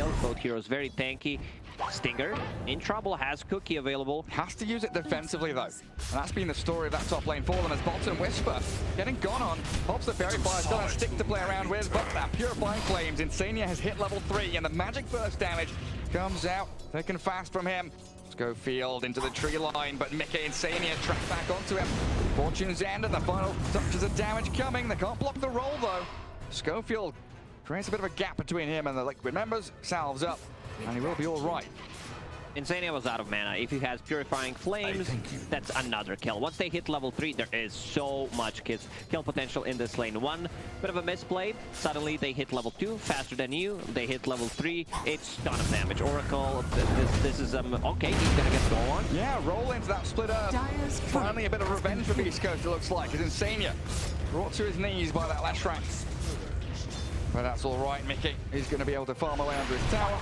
kills. Both heroes very tanky. Stinger in trouble, has Cookie available. Has to use it defensively though. And that's been the story of that top lane for them as bottom Whisper getting gone on. Pops the Fairy Fire, still a stick to play around with, but that Purifying Flames, Insania has hit level 3 and the magic burst damage comes out thick and fast from him. Schofield into the tree line, but Mickey Insania tracked back onto him. Fortune's End and the final touches of damage coming. They can't block the roll though. Schofield creates a bit of a gap between him and the Liquid members, salves up, and he will be all right. Insania was out of mana. If he has Purifying Flames, that's another kill. Once they hit level 3, there is so much kill potential in this lane. One bit of a misplay. Suddenly they hit level 2 faster than you. They hit level 3. It's ton of damage. Oracle, this is okay. He's gonna get go on. Yeah, roll into that split earth. Finally a bit of revenge for Beastcoast, it looks like. As Insania brought to his knees by that last rank. But that's all right, Mickey. He's going to be able to farm away under his tower.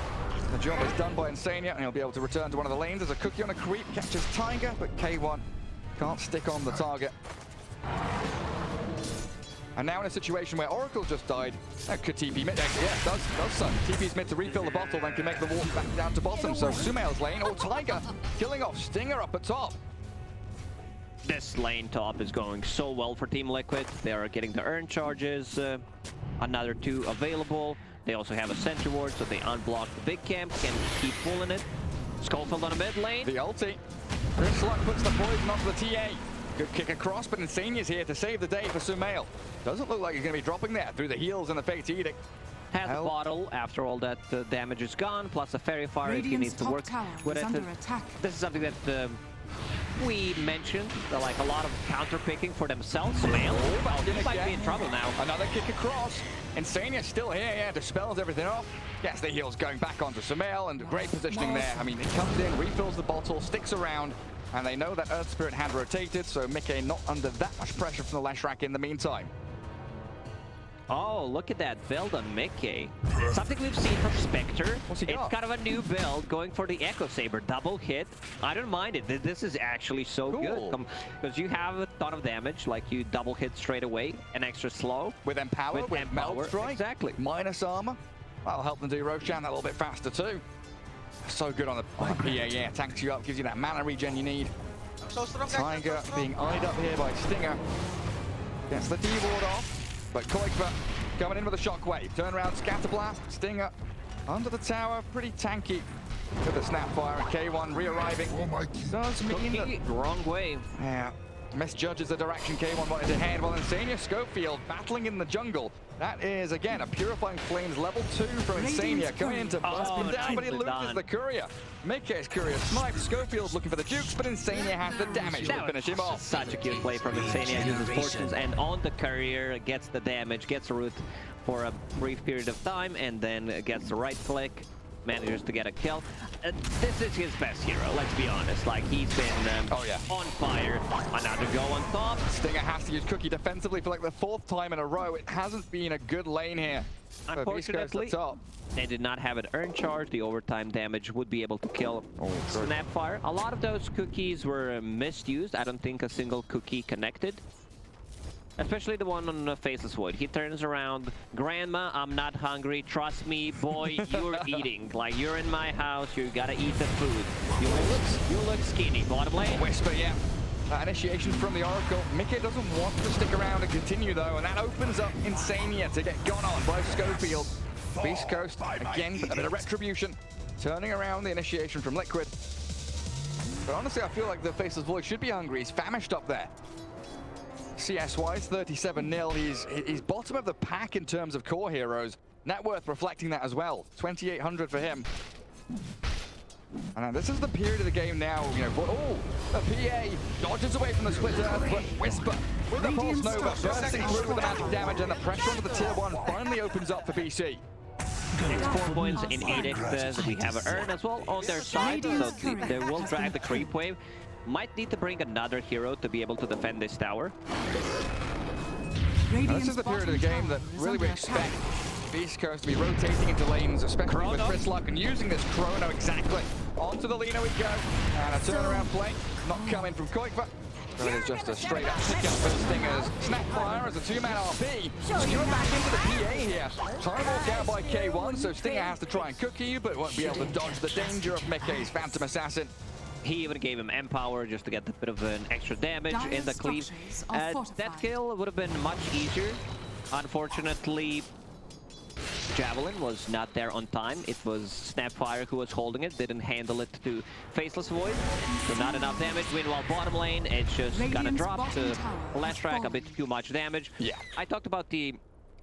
The job is done by Insania, and he'll be able to return to one of the lanes. There's a Cookie on a creep, catches Tiger, but K1 can't stick on the target. And now in a situation where Oracle just died, could TP mid. Yeah, does so. TP's mid to refill the bottle, then can make the walk back down to bottom. So Sumail's lane, Tiger killing off Stinger up at top. This lane top is going so well for Team Liquid. They are getting the earn charges, another 2 available. They also have a sentry ward, so they unblock the big camp, can keep pulling it. Schofield on a mid lane. The ulti. Chris Luck puts the poison onto the TA. Good kick across, but Insania's here to save the day for Sumail. Doesn't look like he's going to be dropping there through the heals and the Fate Edict. Has a bottle after all that damage is gone, plus a Fairy Fire if he needs to work with it. This is something that we mentioned, like a lot of counter picking for themselves. Sumail might be in trouble now. Another kick across. Insania's still here, yeah, dispels everything off. Gets the heals going back onto Sumail, and great positioning there. I mean, it comes in, refills the bottle, sticks around, and they know that Earth Spirit had rotated, so Mickey not under that much pressure from the Leshrac in the meantime. Oh, look at that build on Mickey. Something we've seen from Spectre. What's he got? It's kind of a new build, going for the Echo Saber. Double hit. I don't mind it. This is actually so good. Because you have a ton of damage, like you double hit straight away, and extra slow. With Empower, with Melt Strike. Exactly. Minus armor. That'll help them do Roshan a little bit faster too. So good on the PA, yeah. Tanks you up, gives you that mana regen you need. Tiger being eyed up here by Stinger. Gets the D-ward off. But Koikva coming in with a shockwave. Turnaround, Scatterblast, Stinger under the tower, pretty tanky. With the Snapfire and K1 re-arriving. Does mean that... Wrong way. Yeah, misjudges the direction K1 wanted to head. While Insania Schofield battling in the jungle. That is, again, a Purifying Flames level 2 from Insania. Coming in to bust him down, but he loses the Courier. Mickey's Courier sniped. Schofield looking for the Dukes, but Insania has the damage to finish him off. Such a cute play from Insania. Uses Fortunes and on the Courier, gets the damage, gets a root for a brief period of time, and then gets the right click. Manages to get a kill. This is his best hero, let's be honest. Like, he's been on fire. Another go on top. Stinger has to use Cookie defensively for like the 4th time in a row. It hasn't been a good lane here. Unfortunately, they did not have an earn charge. The overtime damage would be able to kill Snapfire. A lot of those cookies were misused. I don't think a single cookie connected. Especially the one on Faceless Void. He turns around, Grandma, I'm not hungry. Trust me, boy, you're eating. Like, you're in my house, you gotta eat the food. You look skinny. Bottom lane. Whisper, yeah. That initiation from the Oracle. Mickey doesn't want to stick around and continue though, and that opens up Insania to get gone on by Schofield. Beastcoast, again, a bit of retribution. Turning around the initiation from Liquid. But honestly, I feel like the Faceless Void should be hungry. He's famished up there. CS-wise, 37-0. He's bottom of the pack in terms of core heroes. Net worth reflecting that as well. 2,800 for him. And this is the period of the game now, you know. The PA dodges away from the split earth, but Whisper with the Pulse Nova bursting through with the magic damage, and the pressure onto the tier 1 finally opens up for BC. It's 4 points in Edict. We have an earn as well on their side, so they will drag the creep wave. Might need to bring another hero to be able to defend this tower. This is the period of the game that really we expect Beastcoast to be rotating into lanes, especially with Chris Luck, and using this Chrono exactly. Onto the Lina we go, and a turnaround play, not coming from Koikva. So it is just a straight up pick up for Stingers. Snapfire as a 2-man RP. Skewer back into the PA here. Time walk out by K1, so Stinger has to try and cookie, but won't be able to dodge the danger of Mickey's Phantom Assassin. He even gave him Empower just to get a bit of an extra damage in the cleave. That kill would have been much easier. Unfortunately, Javelin was not there on time. It was Snapfire who was holding it, didn't handle it to Faceless Void, so not enough damage. Meanwhile, bottom lane, it's just gonna drop to Leshrac, a bit too much damage. Yeah. I talked about the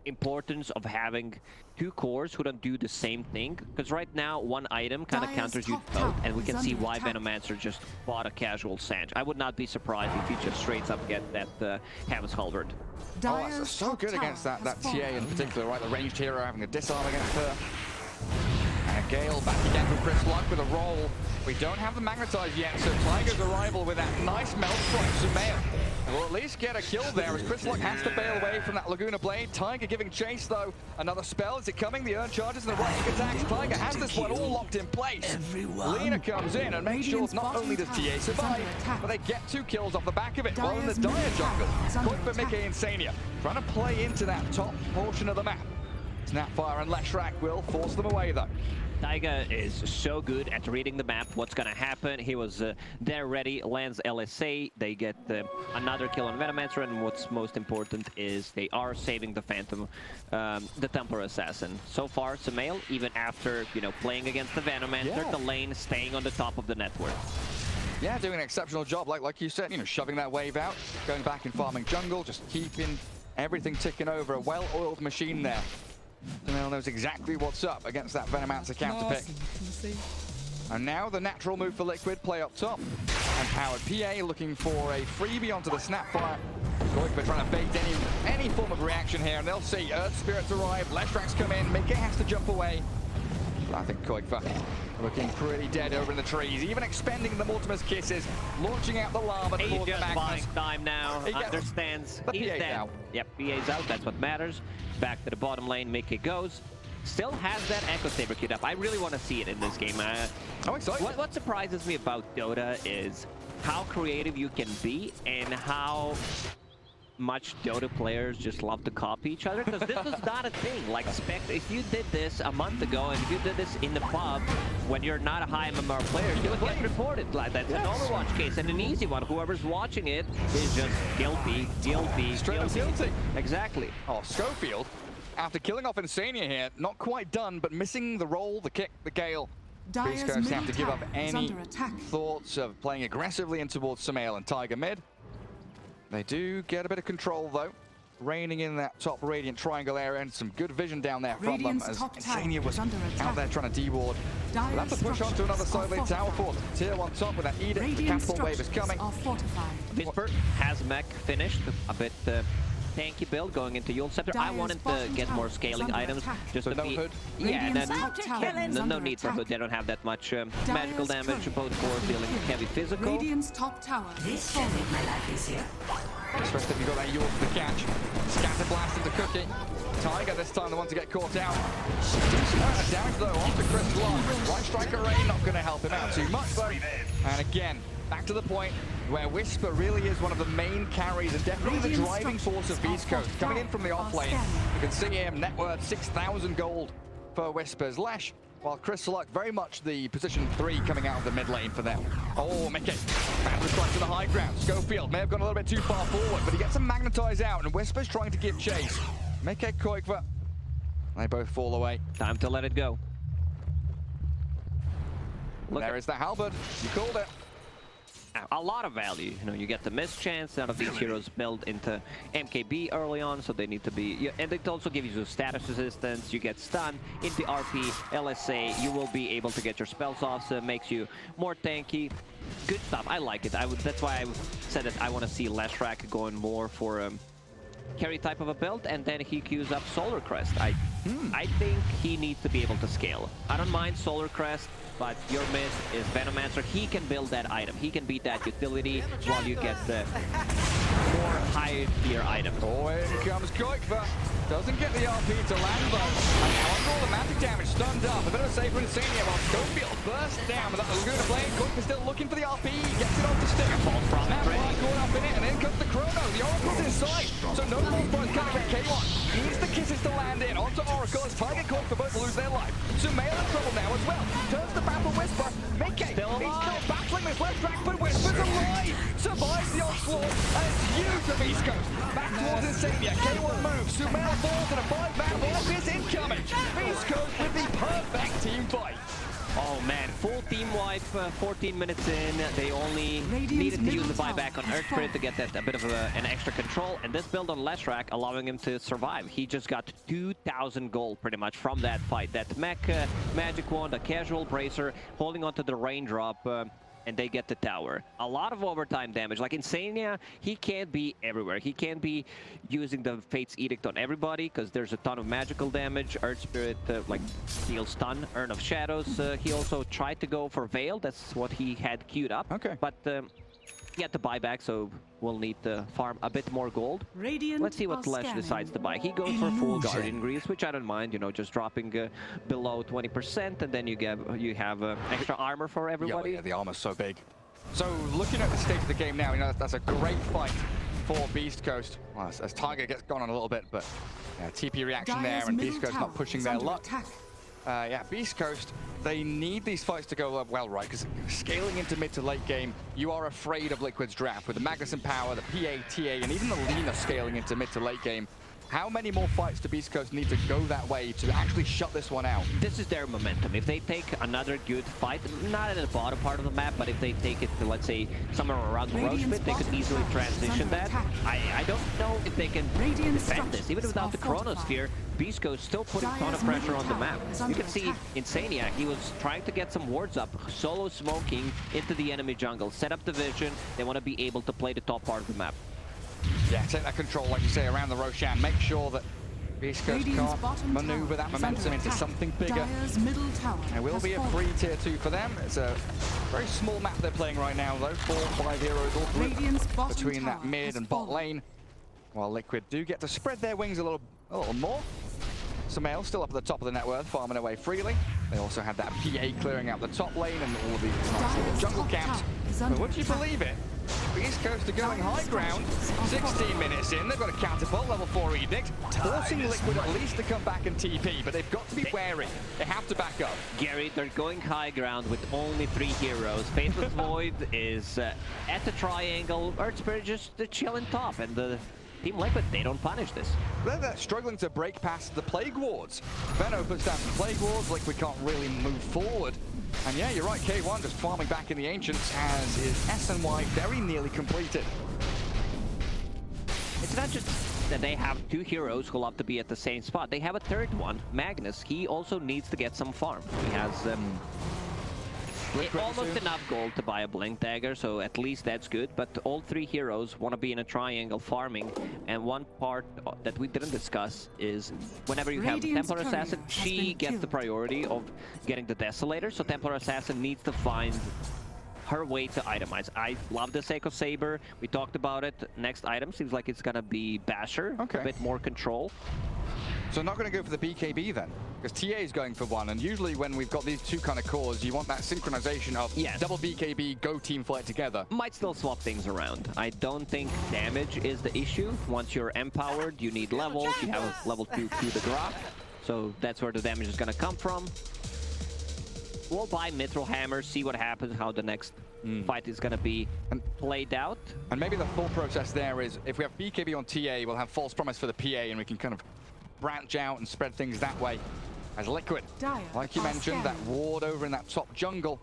importance of having two cores who don't do the same thing, because right now one item kind of counters you both, and we can see why Venomancer just bought a casual Sange. I would not be surprised if he just straight up get that Heaven's Halberd. Oh, that's so good against that TA in particular, right? The ranged hero having a disarm against her. And Gale back again from Chris Luck with a roll. We don't have the Magnetize yet, so Tiger's arrival with that nice melt strike Sumail will at least get a kill there as Chris Luck has to bail away from that Laguna Blade. Tiger giving chase though. Another spell, is it coming? The Urn charges and the right attacks. Tiger has this one all locked in place. Lena comes in and makes sure not only does TA survive, but they get 2 kills off the back of it. While in the Dire jungle, Coit for Mickey Insania, trying to play into that top portion of the map. Snapfire and Leshrac will force them away though. Taiga is so good at reading the map, what's gonna happen. He was there ready, lands LSA, they get another kill on Venomancer, and what's most important is they are saving the Phantom, the Templar Assassin. So far, Sumail, even after, you know, playing against the Venomancer, the lane staying on the top of the network. Yeah, doing an exceptional job, like you said, you know, shoving that wave out, going back and farming jungle, just keeping everything ticking over, a well-oiled machine there. Sumail knows exactly what's up against that Venomancer counter pick. And now the natural move for Liquid, play up top. And Powered PA looking for a freebie onto the Snapfire. Koikva trying to bait any form of reaction here, and they'll see Earth Spirits arrive, Leshrac's come in, Mickey has to jump away. I think Koikva looking pretty dead over in the trees, even expending the Mortimer's Kisses, launching out the llama towards the Magnus. He's just buying time now, understands he's dead. Out. Yep, PA's out, that's what matters. Back to the bottom lane, Mickey goes. Still has that Echo Saber queued up. I really want to see it in this game. I'm excited. What surprises me about Dota is how creative you can be and how much Dota players just love to copy each other, because this is not a thing. Like, if you did this a month ago and if you did this in the pub when you're not a high MMR player, you would get reported. Like, that's an Overwatch case, and an easy one. Whoever's watching it is just guilty. Straight up guilty. Exactly. Oh, Schofield, after killing off Insania here, not quite done, but missing the roll, the kick, the Gale. Beastcoast have to give up any thoughts of playing aggressively in towards Sumail and Tiger mid. They do get a bit of control though, reigning in that top Radiant triangle area, and some good vision down there from them as Insania was out there trying to deward. We'll have to push on to another side lane tower fort. Tier 1 top with that Edict, the capital wave is coming. Whisper has mech finished, a bit tanky build going into Yule Scepter. I wanted to get more scaling items, just so to be... Hood. Yeah, no need for Hood. They don't have that much magical damage. Both cores dealing heavy physical. Radiant's top tower. This shall make my life easier. Especially if you've got that Yule for the catch. Scatter blast into Cookie. Tiger this time the one to get caught out. Damage though onto Chris Long. Right Striker Rain not going to help him out too much though. And again, back to the point where Whisper really is one of the main carries and definitely the driving force of Beastcoast. Coming in from the off lane, you can see him, net worth 6,000 gold for Whisper's Lesh, while Chris Luck very much the position 3 coming out of the mid lane for them. Oh, Mickey, Phantom Strike to the high ground. Schofield may have gone a little bit too far forward, but he gets him magnetized out, and Whisper's trying to give chase. Mickey, Koikva, they both fall away. Time to let it go. There is the halberd, you called it. A lot of value, you know, you get the miss chance. None of these heroes build into MKB early on, so they need to be, and it also gives you status resistance. You get stunned into RP, LSA, you will be able to get your spells off, so it makes you more tanky. Good stuff, I like it. That's why I said that I want to see Leshrac going more for carry type of a build, and then he queues up Solar Crest. I think he needs to be able to scale. I don't mind Solar Crest, but your miss is Venomancer. He can build that item. He can beat that utility while you get the more higher tier item. Oh, here comes Koikva. Doesn't get the RP to land though. And now under all the magic damage, stunned up. A bit of a save for Insania while Schofield bursts down with that Laguna blade. Quick is still looking for the RP. Gets it off the stick. Falls from that one caught up in it, and in comes the Chrono. The Oracle's inside. So no false price coming from K1. Needs the kisses to land in. Onto Oracle as target caught for both to lose their life. Sumail in trouble now as well. Turns the battle Whisper. Mickey, he's still battling this left track, but Whisper's alive. Survives the onslaught, and it's huge for Beastcoast. Back towards Insania. K1 moves. Sumail falls in a 5-man block is incoming. Beastcoast with the perfect team fight. Oh man, full team wipe, 14 minutes in. They only needed to use the buyback on Earthgrid to get that a bit of an extra control. And this build on Leshrac allowing him to survive. He just got 2,000 gold pretty much from that fight. That mech magic wand, a casual bracer, holding onto the raindrop. And they get the tower. A lot of overtime damage. Like Insania, he can't be everywhere. He can't be using the Fate's Edict on everybody because there's a ton of magical damage. Earth Spirit like deals stun. Urn of Shadows. He also tried to go for Veil. That's what he had queued up. Okay. But he had to buy back, so we'll need to farm a bit more gold. Let's see what Lesh decides to buy. He goes for full Guardian Greaves, which I don't mind. You know, just dropping below 20%, and then you have extra armor for everybody. Yeah, the armor's so big. So looking at the state of the game now, you know, that's a great fight for Beastcoast. Well, as Target gets gone on a little bit, but yeah, TP reaction there, and Beastcoast not pushing their luck. Yeah, Beastcoast, they need these fights to go well, right? Because scaling into mid to late game, you are afraid of Liquid's draft with the Magnus and Power, the PA, TA, and even the Lina scaling into mid to late game. How many more fights do Beastcoast need to go that way to actually shut this one out? This is their momentum. If they take another good fight, not at the bottom part of the map, but if they take it to, let's say, somewhere around the road bit, they could easily transition that. I don't know if they can defend this. Even without the Chronosphere, Beastcoast still putting a ton of pressure on the map. You can see Insania, he was trying to get some wards up, solo smoking into the enemy jungle, set up the vision. They want to be able to play the top part of the map. Yeah, take that control, like you say, around the Roshan. Make sure that Beastcoast can't maneuver that momentum into something bigger. There will be a free tier 2 for them. It's a very small map they're playing right now, though. 4 or 5 heroes all grouped between that mid and bot lane. While Liquid do get to spread their wings a little more. Sumail still up at the top of the net worth, farming away freely. They also had that PA clearing out the top lane and all of the jungle camps. But would you believe it? Beastcoast are going high ground. 16 minutes in, they've got a catapult, level 4 edict, forcing Liquid at least to come back and TP, but they've got to be wary. They have to back up. Gary, they're going high ground with only 3 heroes. Faithless Void is at the triangle. Earth Spirit just chilling top, and the Team Liquid, they don't punish this. They're struggling to break past the Plague Wards. Benno puts down some Plague Wards, Liquid can't really move forward. And yeah, you're right, K1 just farming back in the Ancients, as is SNY very nearly completed. It's not just that they have 2 heroes who love to be at the same spot. They have a third one, Magnus. He also needs to get some farm. He has almost enough gold to buy a Blink Dagger, so at least that's good. But all 3 heroes want to be in a triangle farming. And one part that we didn't discuss is whenever you have Templar Assassin, she gets the priority of getting the Desolator. So Templar Assassin needs to find her way to itemize. I love the Seiko Saber. We talked about it. Next item seems like it's gonna be Basher. Okay. A bit more control. So not going to go for the BKB then, because TA is going for 1, and usually when we've got these 2 kind of cores, you want that synchronization of double BKB, go team fight together. Might still swap things around. I don't think damage is the issue. Once you're empowered, you need levels. You have a level 2 coup de grace, so that's where the damage is going to come from. We'll buy Mithril Hammer, see what happens, how the next fight is going to be played out. And maybe the full process there is, if we have BKB on TA, we'll have False Promise for the PA, and we can kind of branch out and spread things that way. As Liquid, like you mentioned, that ward over in that top jungle.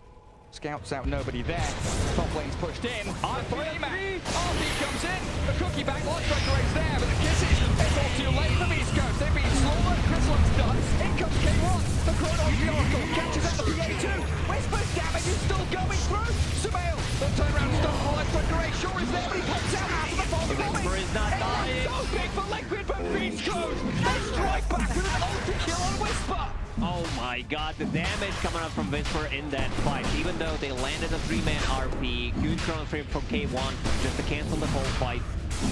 Scouts out, nobody there. Top lane's pushed in. R3-man. RP comes in. The cookie back, Lost Breaker there, but the kisses, it's all too late for Beastcoast. They've been slaughtered. Chrysalis done. In comes K1. The Chronos, the Oracle, catches up the PA2. Whisper's damage is still going through. Sumail, the turnaround stun for Lost Breaker sure is there, but he pops out after the fall. Whisper is not dying. So big for Liquid from Beastcoast. They strike back with an ulti-kill on Whisper. Oh my god, the damage coming up from Whisper in that fight. Even though they landed a 3-man RP, huge chrono frame from K1 just to cancel the whole fight.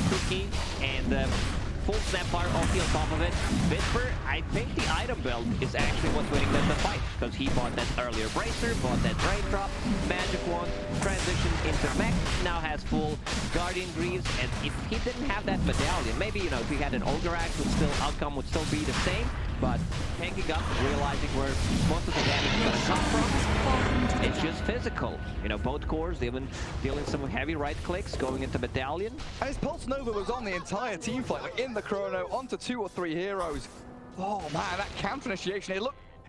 Cookie and full Snapfire ulti on top of it. Whisper, I think the item build is actually what's winning them the fight, because he bought that earlier Bracer, bought that Raindrop, Magic Wand, transitioned into mech, now has full Guardian Greaves, and if he didn't have that medallion, maybe, you know, if he had an Ogre Axe, outcome would still be the same, but tanking up, realizing where most of the damage is going to come from, it's just physical. You know, both cores, they've been dealing some heavy right clicks, going into medallion. And his Pulse Nova was on the entire team fight, like in the chrono, onto 2 or 3 heroes. Oh man, that counter initiation,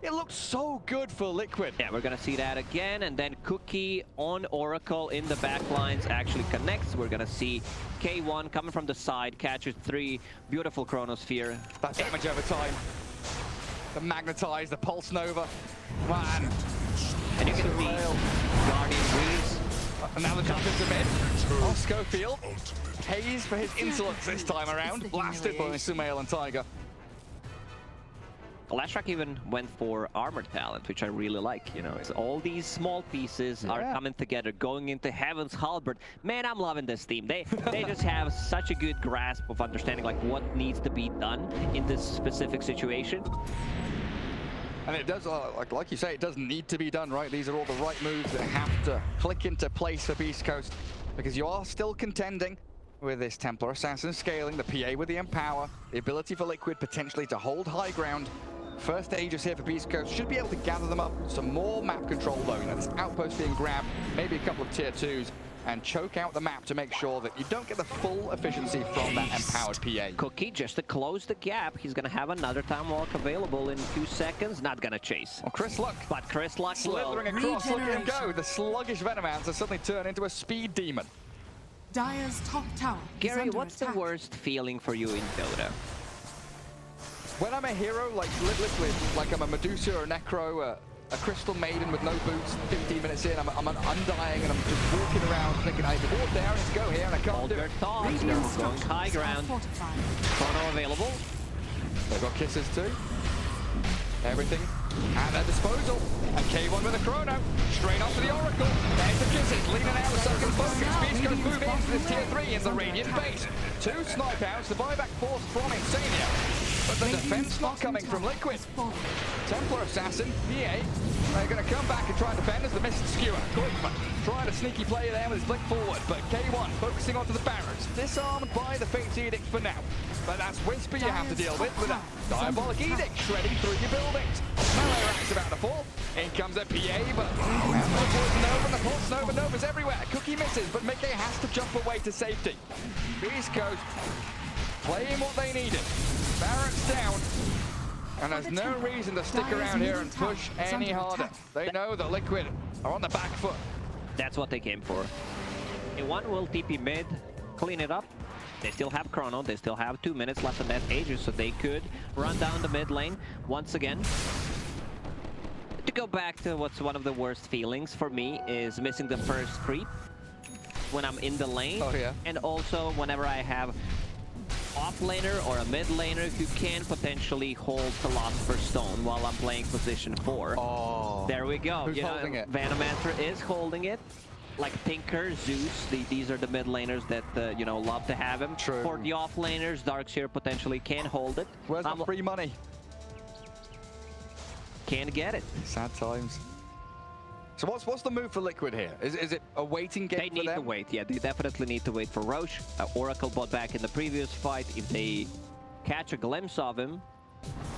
it looked so good for Liquid. Yeah, we're gonna see that again, and then Cookie on Oracle in the back lines actually connects. We're gonna see K1 coming from the side, catches 3, beautiful Chronosphere. That damage over time. The Magnetize, the Pulse Nova. Man. And you can see Guardian Greaves. And now the jump into mid. Oh, Schofield. Pays for his insolence this time around. Blasted by Sumail and Tiger. Lashrak even went for armor talent, which I really like. You know, it's all these small pieces are coming together, going into Heaven's Halberd. Man, I'm loving this team. They just have such a good grasp of understanding like what needs to be done in this specific situation. And it does, like you say, it does need to be done, right? These are all the right moves that have to click into place for Beastcoast, because you are still contending with this Templar Assassin scaling, the PA with the Empower, the ability for Liquid potentially to hold high ground. First Aegis here for Beastcoast should be able to gather them up. Some more map control though. You know, this outpost being grabbed, maybe a couple of tier 2s, and choke out the map to make sure that you don't get the full efficiency from that empowered PA. Cookie, just to close the gap, he's gonna have another time walk available in 2 seconds. Not gonna chase. Well, Chris Luck. But Chris Luck slithering across, look at him go. The sluggish Venomance has suddenly turned into a speed demon. Dire's top tower. Gary, what's the worst feeling for you in Dota? When I'm a hero, like literally, like I'm a Medusa or a Necro, a Crystal Maiden with no boots, 15 minutes in, I'm undying and I'm just walking around thinking I can walk there and go here and I can't do it. Thoughts, going high ground. Chrono available. They've got kisses too. Everything at their disposal. And K1 with a chrono. Straight off to the Oracle. There's the kisses. Leaning out the second focus. Beastcoast move into this tier 3 in the Radiant base. 2 snipe outs. The buyback force from Insania. But the defense not coming from Liquid. Templar Assassin, PA, they're going to come back and try and defend as the missed skewer. Koikman trying a sneaky play there with his blink forward, but K1 focusing onto the barracks. Disarmed by the Fate's Edict for now. But that's Whisper you have to deal with that Diabolic Edict shredding through your buildings. Melee Rack's about to fall. In comes a PA, but the Poison Nova and the Pulse Nova's everywhere. Cookie misses, but Mickey has to jump away to safety. Beastcoast playing what they needed. Barracks down. And there's no reason to stick around here and push any harder. They know that Liquid are on the back foot. That's what they came for. K1 will TP mid, clean it up. They still have Chrono, they still have 2 minutes left on that Aegis, so they could run down the mid lane once again. To go back to what's one of the worst feelings for me is missing the first creep when I'm in the lane. Oh, yeah. And also whenever I have off laner or a mid laner who can potentially hold Philosopher's Stone while I'm playing position 4. Oh. There we go. Who's holding it? Venomancer is holding it. Like Tinker, Zeus, these are the mid laners that, you know, love to have him. True. For the off laners, Darkseer potentially can hold it. Where's the free money? Can't get it. Sad times. So what's the move for Liquid here? Is it a waiting game for them? They need to wait, yeah. They definitely need to wait for Roche. Oracle bought back in the previous fight. If they catch a glimpse of him,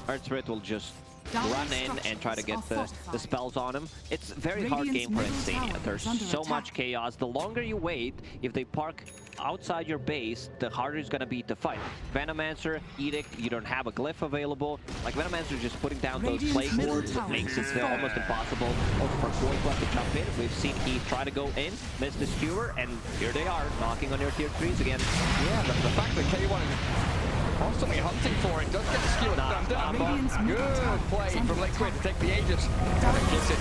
Earthspirit will just run in and try to get the spells on him. It's a very hard game for Insania. There's so much chaos. The longer you wait, if they park outside your base, the harder it's going to be to fight. Venomancer, Edict, you don't have a glyph available. Like Venomancer just putting down those plague wards makes it almost impossible also for Koikwa to jump in. We've seen he try to go in, miss the skewer, and here they are, knocking on your tier 3s again. Yeah, the fact that K1 is constantly hunting for it does get the skewer done. Good play from Liquid to take the Aegis. Kisses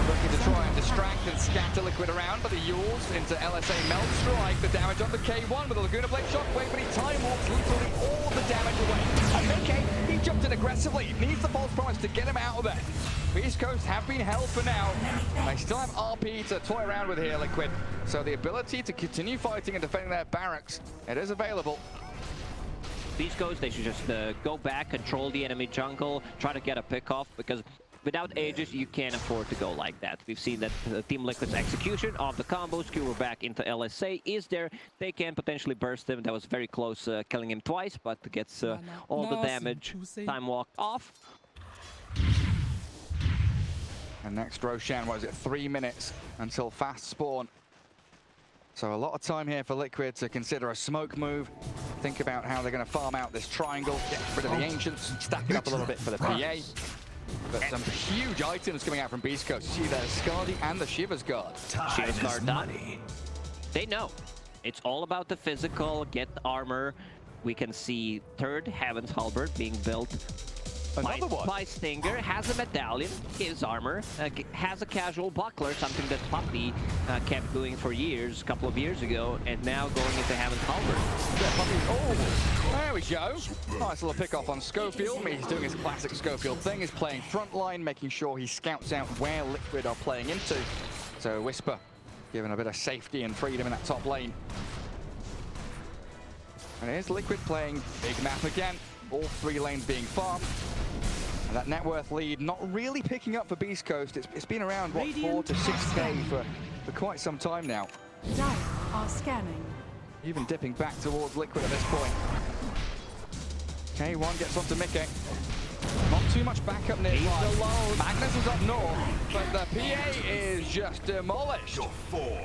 looking to try and distract and scatter Liquid around, but the Yules into LSA Melt Strike. The damage on the K1 with a Laguna Blade Shockwave, but he time walks literally all the damage away. And Mickey, he jumped in aggressively. He needs the false promise to get him out of there. Beastcoast have been held for now. They still have RP to toy around with here, Liquid. So the ability to continue fighting and defending their barracks, it is available. Beastcoast, they should just go back, control the enemy jungle, try to get a pick off, because without Aegis, you can't afford to go like that. We've seen that Team Liquid's execution of the combo, skewer back into LSA is there. They can potentially burst him. That was very close, killing him twice, but gets all the damage. Time walked off. And next Roshan, what is it, 3 minutes until fast spawn. So a lot of time here for Liquid to consider a smoke move. Think about how they're going to farm out this triangle, get rid of the Ancients, stack it up a little bit for the PA. But some huge items coming out from Beastcoast. You see the Skadi and the Shiva's Guard. Shiva's Guard done. They know. It's all about the physical, get the armor. We can see third Heaven's Halberd being built. Another one. By Stinger, has a medallion, his armor, has a casual buckler, something that Puppy kept doing for years, a couple of years ago, and now going into Heaven's Halberd. Oh, there we go. Nice little pick off on Schofield. He's doing his classic Schofield thing. He's playing frontline, making sure he scouts out where Liquid are playing into. So Whisper giving a bit of safety and freedom in that top lane. And here's Liquid playing big map again. All 3 lanes being farmed. And that net worth lead not really picking up for Beastcoast. It's been around, what, 4 to 6k for quite some time now. Dire are scanning. Even dipping back towards Liquid at this point. K1 gets onto Mickey. Not too much backup nearby. He's alone. Magnus is up north, but the PA is just demolished.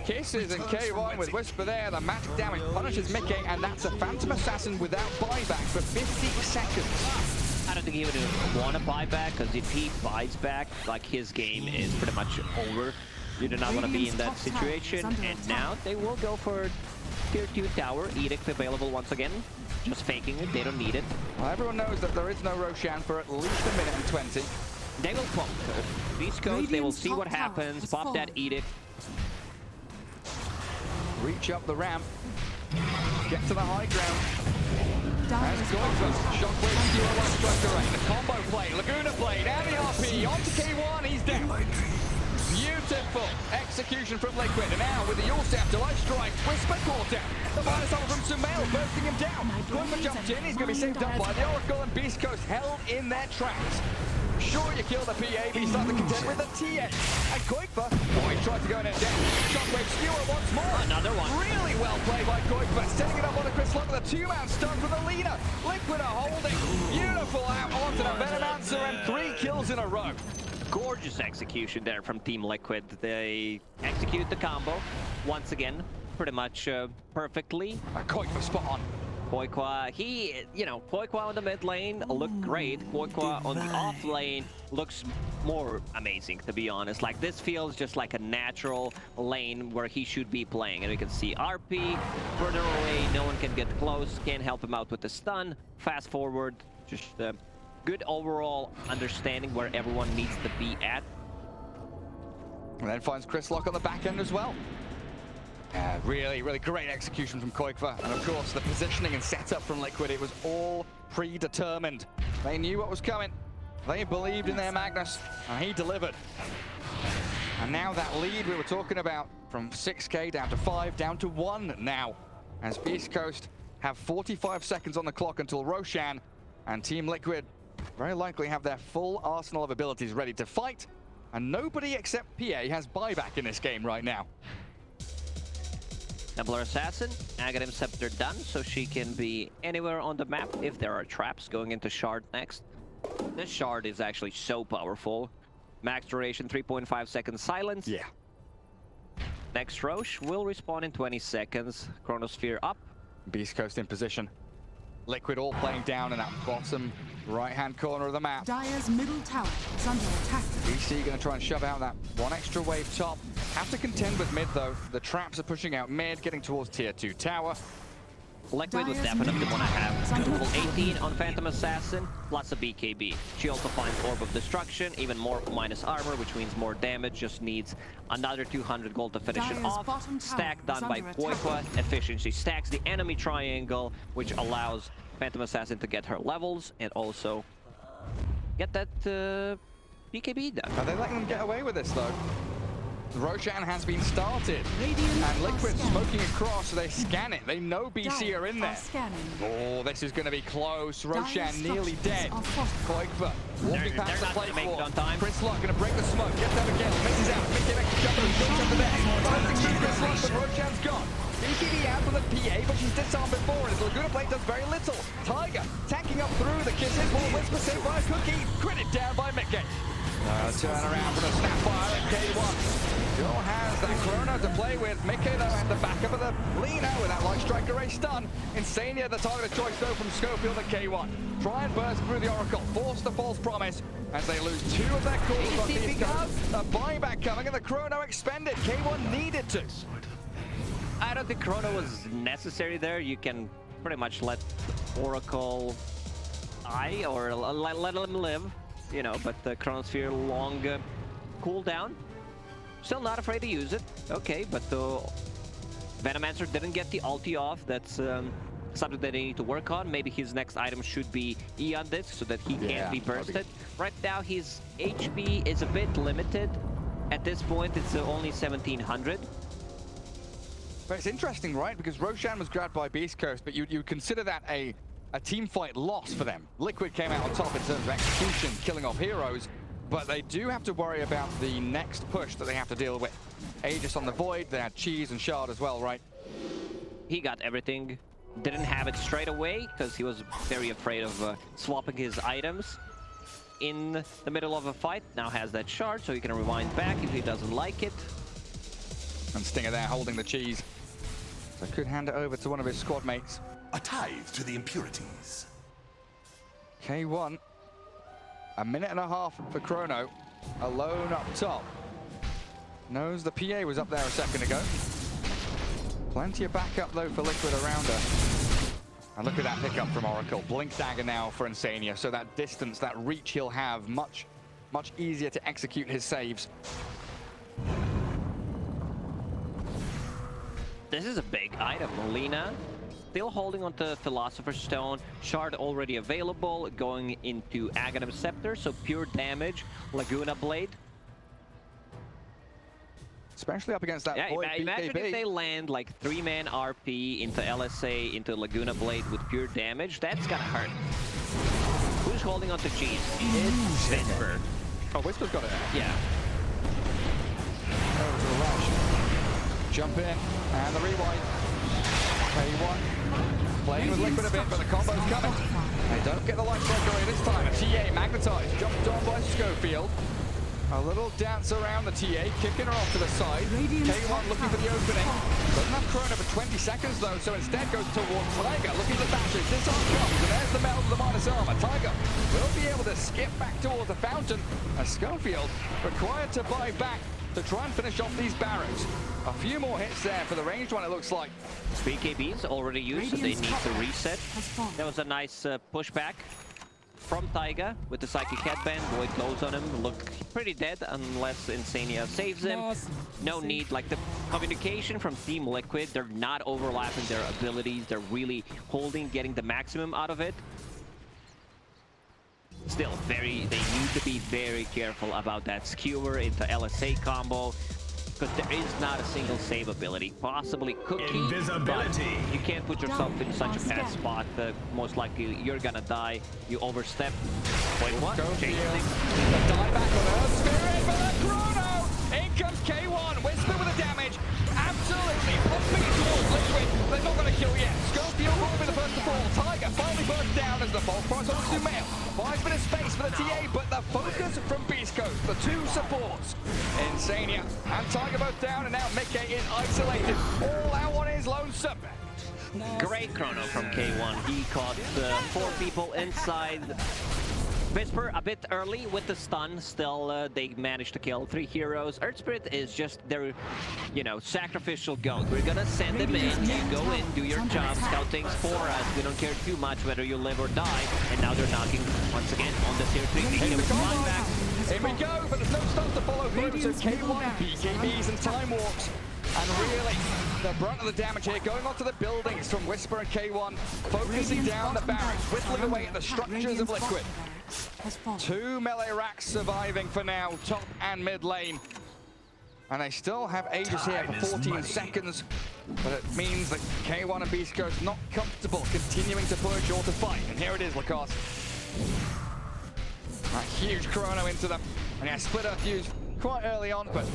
Kisses and K1 with Whisper there. The magic damage punishes Mickey, and that's a Phantom Assassin without buyback for 50 seconds. I don't think he would want to buy back, because if he buys back, like, his game is pretty much over. You do not want to be in that situation. And now they will go for tier 2 tower. Edict available once again. Just faking it, they don't need it. Well, everyone knows that there is no Roshan for at least a minute and 20. They will pump Beastcoast, they will see what happens, pop that Edict. Reach up the ramp. Get to the high ground. Dire As Goiva, Shockwave, Skewer, Light Striker Rain, the combo play, Laguna Blade, and the RP, onto K1, he's down. Beautiful execution from Liquid, and now with the Yule Staff to Light Strike, Whisper caught out. The minus over from Sumail, bursting him down. Goiva jumped in, he's going to be saved up by the Oracle, and Beastcoast held in their tracks. Sure, you kill the PA, but you start to contend with the TA. And Goiva, boy, he tried to go in and down. Shockwave Skewer once more. Another one. Really well played by Goiva, setting it up on a Chris Long with a 2-man stun from the leader. Liquid are holding. Beautiful out onto the Venomancer, and 3 kills in a row. Gorgeous execution there from Team Liquid. They execute the combo once again, pretty much perfectly. Goiva spot on. Poikwa, Poikwa on the mid lane looked great. Poikwa on the off lane looks more amazing, to be honest. Like, this feels just like a natural lane where he should be playing. And we can see RP further away, no one can get close, can't help him out with the stun. Fast forward, just good overall understanding where everyone needs to be at. And then finds Chris Lock on the back end as well. Really, really great execution from Koikva. And of course, the positioning and setup from Liquid, it was all predetermined. They knew what was coming. They believed in their Magnus, and he delivered. And now that lead we were talking about, from 6k down to 5, down to 1 now. As Beastcoast have 45 seconds on the clock until Roshan and Team Liquid very likely have their full arsenal of abilities ready to fight. And nobody except PA has buyback in this game right now. Templar Assassin, Aghanim Scepter done, so she can be anywhere on the map if there are traps. Going into Shard next. This Shard is actually so powerful. Max duration, 3.5 seconds silence. Yeah. Next Roche will respawn in 20 seconds. Chronosphere up. Beastcoast in position. Liquid all playing down in that bottom right-hand corner of the map. Dire's middle tower is under attack. BC going to try and shove out that one extra wave top. Have to contend with mid though. The traps are pushing out mid, getting towards tier 2 tower. Liquid would definitely want to have level 18 on Phantom Assassin, plus a BKB. She also finds Orb of Destruction, even more minus armor, which means more damage, just needs another 200 gold to finish it off. Stack done by Poikwa, efficiency stacks the enemy triangle, which allows Phantom Assassin to get her levels, and also get that BKB done. Are they letting them get away with this though? Roshan has been started, and Liquid smoking across, so they scan it. They know BC are in there. Oh, this is going to be close. Roshan nearly dead. Koikva walking past the platform. Chris Lock going to break the smoke, gets out again, misses out. Mickey makes a couple of shots over there. Chris Lock, but Roshan's gone. BKB out on the PA, but she's disarmed before, and Laguna Blade does very little. Tiger tanking up through the kisses, while Whisper saved by a cookie. Critted down by Mickey. Turn around for the Snapfire at K1. Still has that Chrono to play with. Mickey though at the backup of the Lina with that Light Strike Array stun. Insania the target of choice though from Schofield at K1. Try and burst through the Oracle. Force the false promise as they lose 2 of their calls on Beastcoast. A buyback coming and the Chrono expended. K1 needed to. I don't think Chrono was necessary there. You can pretty much let Oracle die or let him live. You know, but the Chronosphere long cooldown. Still not afraid to use it. Okay, but the Venomancer didn't get the ulti off. That's something that they need to work on. Maybe his next item should be Eon Disc so that he can't be bursted. Right now, his HP is a bit limited. At this point, it's only 1700. But it's interesting, right? Because Roshan was grabbed by Beastcoast, but you consider that a team fight loss for them. Liquid came out on top in terms of execution, killing off heroes, but they do have to worry about the next push that they have to deal with. Aegis on the Void, they had Cheese and Shard as well, right? He got everything. Didn't have it straight away because he was very afraid of swapping his items in the middle of a fight. Now has that Shard, so he can rewind back if he doesn't like it. And Stinger there holding the Cheese. So could hand it over to one of his squad mates. A tithe to the impurities. K1, a minute and a half for Chrono, alone up top. Knows the PA was up there a second ago. Plenty of backup though for Liquid around her. And look at that pickup from Oracle. Blink Dagger now for Insania, so that distance, that reach he'll have much easier to execute his saves. This is a big item. Lina still holding on to Philosopher's Stone. Shard already available, going into Aghanim Scepter, so pure damage. Laguna Blade. Especially up against that Void BKB. Imagine if they land like 3-man RP into LSA, into Laguna Blade with pure damage. That's gonna hurt. Who's holding on to Cheese? It's Whisper. Oh, Whisper's got it. Yeah. Over to the rush. Jump in, and the rewind. K1 playing with Liquid a bit, but the combo's coming. They don't get the life strike away this time. A TA magnetized, jumped on by Schofield. A little dance around the TA, kicking her off to the side. K1 looking for the opening. Doesn't have Chrono for 20 seconds though, so instead goes towards Tiger, looking for dashes. Disarm comes, and there's the metal of the minus armor. Tiger will be able to skip back towards the fountain, and Schofield required to buy back to try and finish off these barracks. A few more hits there for the ranged one, it looks like. BKB's already used, so they need to reset. That was a nice pushback from Taiga with the Psychic Headband. Void goes on him, look pretty dead unless Insania saves him. No need, like the communication from Team Liquid, they're not overlapping their abilities. They're really getting the maximum out of it. Still, they need to be very careful about that skewer into LSA combo, because there is not a single save ability. Possibly Cookie, Invisibility. but you can't put yourself in such a bad spot. Most likely you're gonna die. You overstep. Wait, what? Change things. The die back on Earth Spirit, but a Chrono! In comes K1, Whisper with the damage. Absolutely pumping it towards Liquid. They're not going to kill yet. Schofield will be the first to fall. Tiger finally burst down as the false price on Sumail. 5 minutes space for the TA, but the focus from Beastcoast, the 2 supports. Insania and Tiger both down, and now Mickey is isolated. All out on his lonesome. Great chrono from K1. He caught 4 people inside. Whisper a bit early with the stun. Still, they managed to kill 3 heroes. Earth Spirit is just their, sacrificial goat. We're gonna send them in. You go in, do your job, scout things for us. We don't care too much whether you live or die. And now they're knocking once again on the tier 3. Here we go, but there's no stun to follow through. So K1, BKBs and Time Warps. And really, the brunt of the damage here going onto the buildings from Whisper and K1, focusing down the barracks, whittling away at the structures of Liquid. 2 melee racks surviving for now, top and mid lane. And they still have Aegis here for 14 seconds, but it means that K1 and Beastcoast not comfortable continuing to push or to fight. And here it is, Lacoste. That huge chrono into them. And yeah, split Earth used quite early on, but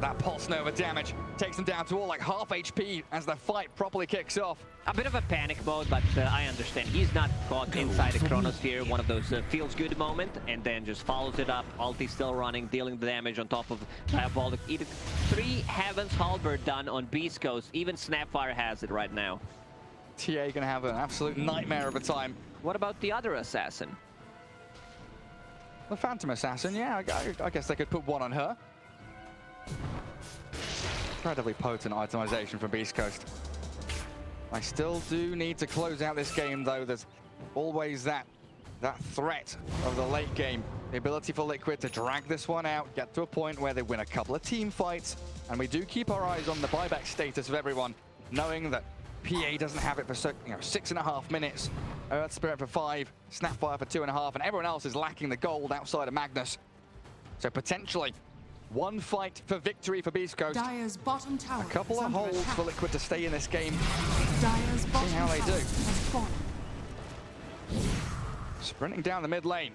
that pulse nova damage takes them down to all like half HP as the fight properly kicks off. A bit of a panic mode, but I understand. He's not caught inside the Chronosphere, one of those feels good moment, and then just follows it up. Ulti still running, dealing the damage on top of Diabolic. 3 Heaven's Halberd done on Beastcoast. Even Snapfire has it right now. TA gonna have an absolute nightmare of a time. What about the other assassin? The Phantom Assassin, yeah, I guess they could put one on her. Incredibly potent itemization from Beastcoast. I still do need to close out this game, though. There's always that threat of the late game. The ability for Liquid to drag this one out, get to a point where they win a couple of team fights, and we do keep our eyes on the buyback status of everyone, knowing that PA doesn't have it for 6.5 minutes, Earth Spirit for 5, Snapfire for 2.5, and everyone else is lacking the gold outside of Magnus. So potentially, one fight for victory for Beastcoast. Dire's bottom tower. A couple of holds for Liquid to stay in this game. Dire's bottom See how they tower do. has fallen. Sprinting down the mid lane.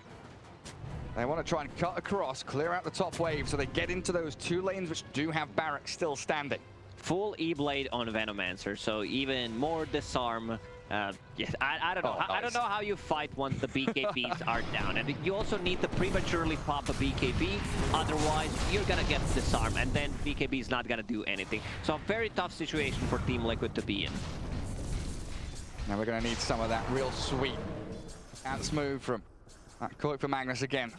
They want to try and cut across, clear out the top wave, so they get into those 2 lanes which do have barracks still standing. Full E-Blade on Venomancer, so even more disarm. Yeah, I don't know. Oh, nice. I don't know how you fight once the BKBs are down. And you also need to prematurely pop a BKB, otherwise you're gonna get disarmed, and then BKB is not gonna do anything. So a very tough situation for Team Liquid to be in. Now we're gonna need some of that real sweet dance move from Koik for Magnus again.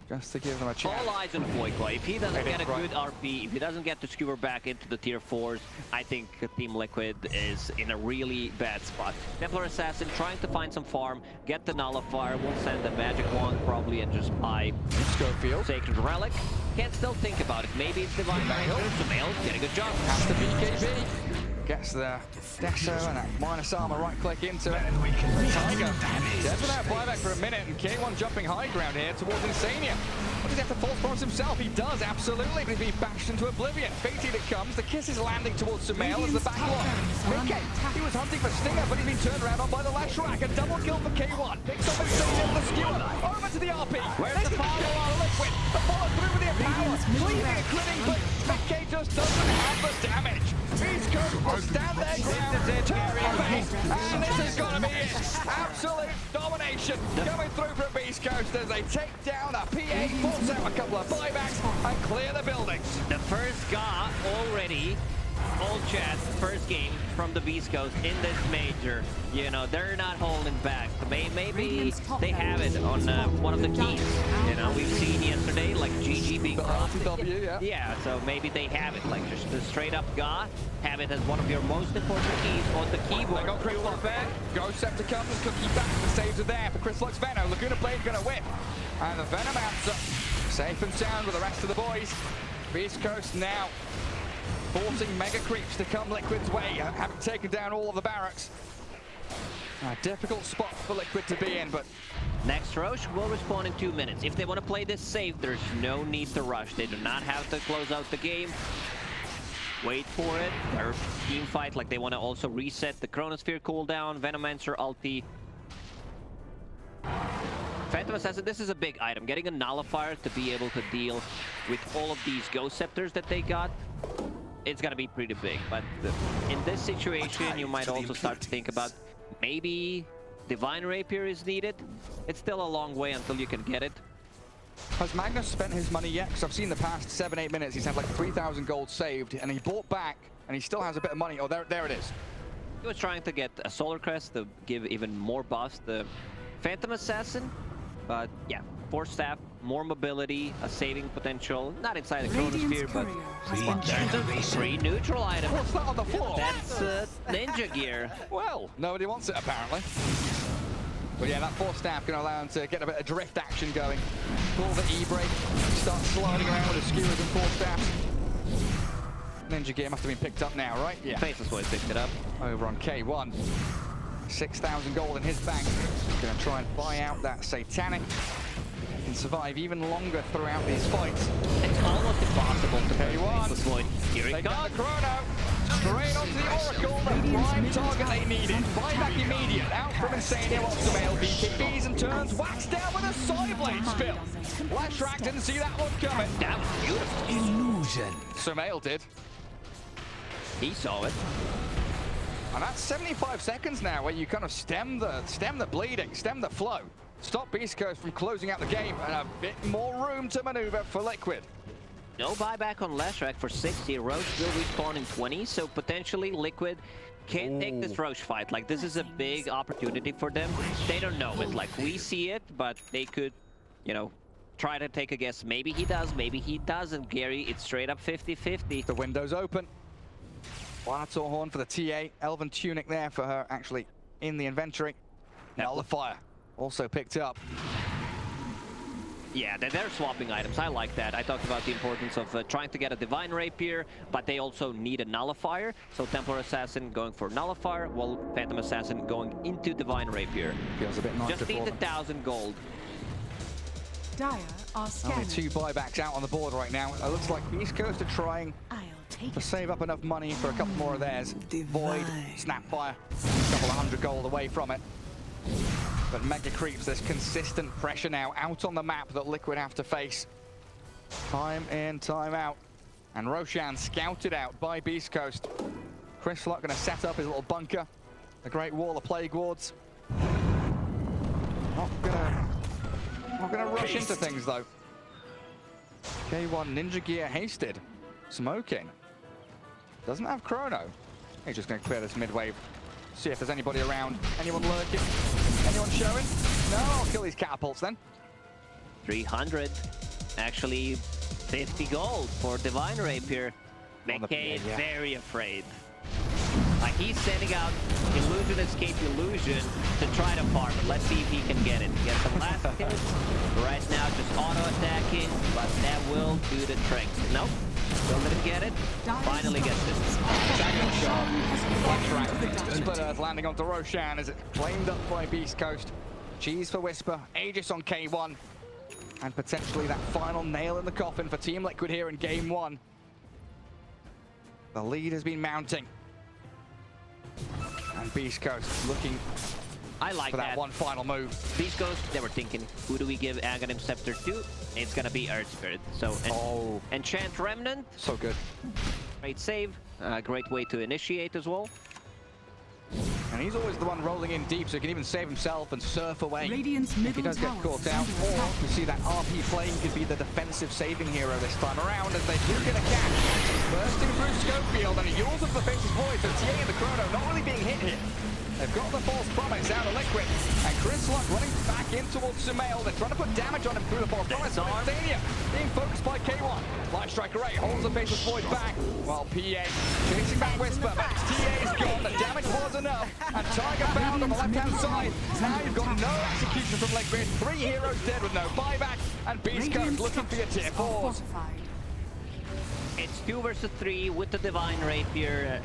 Just to give them a chance. All eyes on Voikoi. If he doesn't get a good RP, if he doesn't get to skewer back into the tier 4s, I think Team Liquid is in a really bad spot. Templar Assassin trying to find some farm, get the Nullifier, will send the Magic Wand probably and just buy Schofield. Sacred Relic. Can't still think about it. Maybe it's Divine Ranger. Sumail, get a good job. Has to BKB. Gets the Deso and that minus armor right click into it. Tiger. Dead without buyback for a minute, and K1 jumping high ground here towards Insania. What does he have to false promise himself? He does, absolutely, but he's bashed into oblivion. Fated it comes, the kiss is landing towards Sumail as the backlog. Mickey, he was hunting for Stinger, but he's been turned around on by the Lash Rack. A double kill for K1. Picks up Insania with the skewer. Over to the RP. Where's the follow on Liquid? The follow through with the power. Cleaving and critting, but Mickey just doesn't have the damage. Beastcoast will stand their ground, turn face, and this is going to be it. Absolute domination coming through from Beastcoast as they take down a PA, force out a couple of buybacks, and clear the buildings. The first GA already, all chat, first game from the Beastcoast in this major. You know, they're not holding back. Maybe they have it on one of the keys. You know, we've seen yesterday, like GG being crossed. W, yeah. Yeah, so maybe they have it, like just a straight up GA, have it as one of your most important keys on the keyboard. They got Chris Lux back. Ghost Scepter comes, Cookie back. The saves are there for Chris Lux Venom. Laguna Blade going to whip. And the Venom answer. Safe and sound with the rest of the boys. Beastcoast now forcing mega creeps to come Liquid's way, having taken down all of the barracks. A difficult spot for Liquid to be in, but Next Roche will respawn in 2 minutes. If they want to play this safe, there's no need to rush. They do not have to close out the game. Wait for it. Their team fight, like they want to also reset the Chronosphere cooldown, Venomancer ulti. Phantom Assassin, this is a big item. Getting a Nullifier to be able to deal with all of these Ghost Scepters that they got, it's gonna be pretty big. But in this situation, you might also start to think about maybe Divine Rapier is needed. It's still a long way until you can get it. has Magnus spent his money yet? Because I've seen the past 7-8 minutes, he's had like 3,000 gold saved, and he bought back, and he still has a bit of money. Oh, there it is. He was trying to get a Solar Crest to give even more buffs to Phantom Assassin. But yeah, Force Staff, more mobility, a saving potential. Not inside the Chronosphere, but there's a free neutral item. What's that on the floor? That's ninja gear. Well, nobody wants it apparently. But yeah, that Force Staff going to allow him to get a bit of drift action going. Pull the E-brake, start sliding around with the skewers and Force Staffs. Ninja gear must have been picked up now, right? Yeah. Faceless Voice picked it up. Over on K1. 6,000 gold in his bank. Going to try and buy out that Satanic. survive even longer throughout these fights. It's almost impossible to play K1. Faceless Void. Here it They got comes. the chrono. Straight onto the Oracle, the prime target they needed. Buyback immediate, out from Insania, lots of mail, BKBs and turns, waxed down with a side blade spill. Lashrak didn't see that one coming. That was beautiful. Illusion. Sumail did. He saw it. And that's 75 seconds now where you kind of stem the bleeding, stem the flow. Stop Beastcoast from closing out the game and a bit more room to maneuver for Liquid. No buyback on Lashrak for 60. Roche will respawn in 20, so potentially Liquid can take this Roche fight. Like, this is a big opportunity for them. They don't know it. Like, we see it, but they could, you know, try to take a guess. Maybe he does, maybe he doesn't, Gary. It's straight up 50-50. The window's open. Water Horn for the TA. Elven Tunic there for her, actually, in the inventory. Nullifier also picked up. Yeah, they're swapping items. I like that. I talked about the importance of trying to get a Divine Rapier, but they also need a Nullifier. So Templar Assassin going for Nullifier, while Phantom Assassin going into Divine Rapier. Feels a bit nicer Just need the 1,000 gold. Dire are Only scanning. 2 buybacks out on the board right now. It looks like Beastcoast are trying I'll take to it. save up enough money for a couple more of theirs. Void, Snapfire, a couple of 100 gold away from it. But Mega Creeps, there's consistent pressure now out on the map that Liquid have to face. Time in, time out. And Roshan scouted out by Beastcoast. Chris Luck going to set up his little bunker. A great wall of Plague Wards. Not gonna rush into things though. K1 Ninja Gear hasted. Smoking. Doesn't have chrono. He's just gonna clear this mid-wave. See if there's anybody around. Anyone lurking? Anyone showing? No, I'll kill these catapults then. 300. Actually, 50 gold for Divine Rapier. McKay yeah. very afraid. Like, he's sending out Illusion Escape Illusion to try to farm it. Let's see if he can get it. He gets some last hits. Right now, just auto-attacking, but that will do the trick. Nope. Still didn't get it. Finally gets it. Second shot. Flashback. Split Earth landing onto Roshan as it claimed up by Beastcoast. Cheese for Whisper. Aegis on K1. And potentially that final nail in the coffin for Team Liquid here in Game 1. The lead has been mounting. And Beastcoast looking I like for that one final move. Beastcoast, they were thinking, who do we give Aghanim Scepter to? It's gonna be Earth Spirit. So, Enchant Remnant. So good. Great save. Great way to initiate as well. And he's always the one rolling in deep, so he can even save himself and surf away. Radiant's If he middle does get tower caught is out, under or attack. we see that RP plane could be the defensive saving hero this time around as they do get a catch. Bursting through Schofield, and he yawns up the Faceless Void, so TA and the Chrono not really being hit here. They've got the false promise out of Liquid, and Chris Luck running back in towards Sumail. They're trying to put damage on him through the false promise. Insania being focused by K1. Light Strike Array holds the Faceless Void back, while PA chasing back Whisper, but TA's gone. The damage was enough, and Tiger found on the left-hand side. Now you've got no execution from Liquid. 3 heroes dead with no buyback, and Beastcoast looking for your tier 4s. It's 2 versus 3 with the Divine Rapier.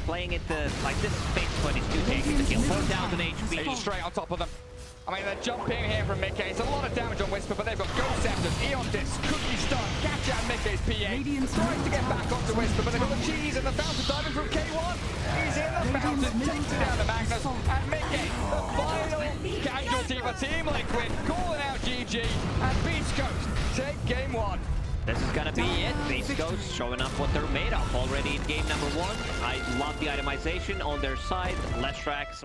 Playing it like this Faceless Void is too taking to kill. 4,000 HP. He's straight on top of them. I mean, they're jumping here from Mickey. It's a lot of damage on Whisper, but they've got Ghost Scepters, Eon Disc, Cookie Stun, catch out Mickey's PA. Tries to get back onto Whisper, but they've got the cheese and the fountain diving from K1. He's in the fountain, takes it down to Magnus, and Mickey, the final casualty for Team Liquid, calling out GG, and Beastcoast take Game 1. This is gonna be it. Beastcoast showing up what they're made of already in game number 1. I love the itemization on their side. Less tracks.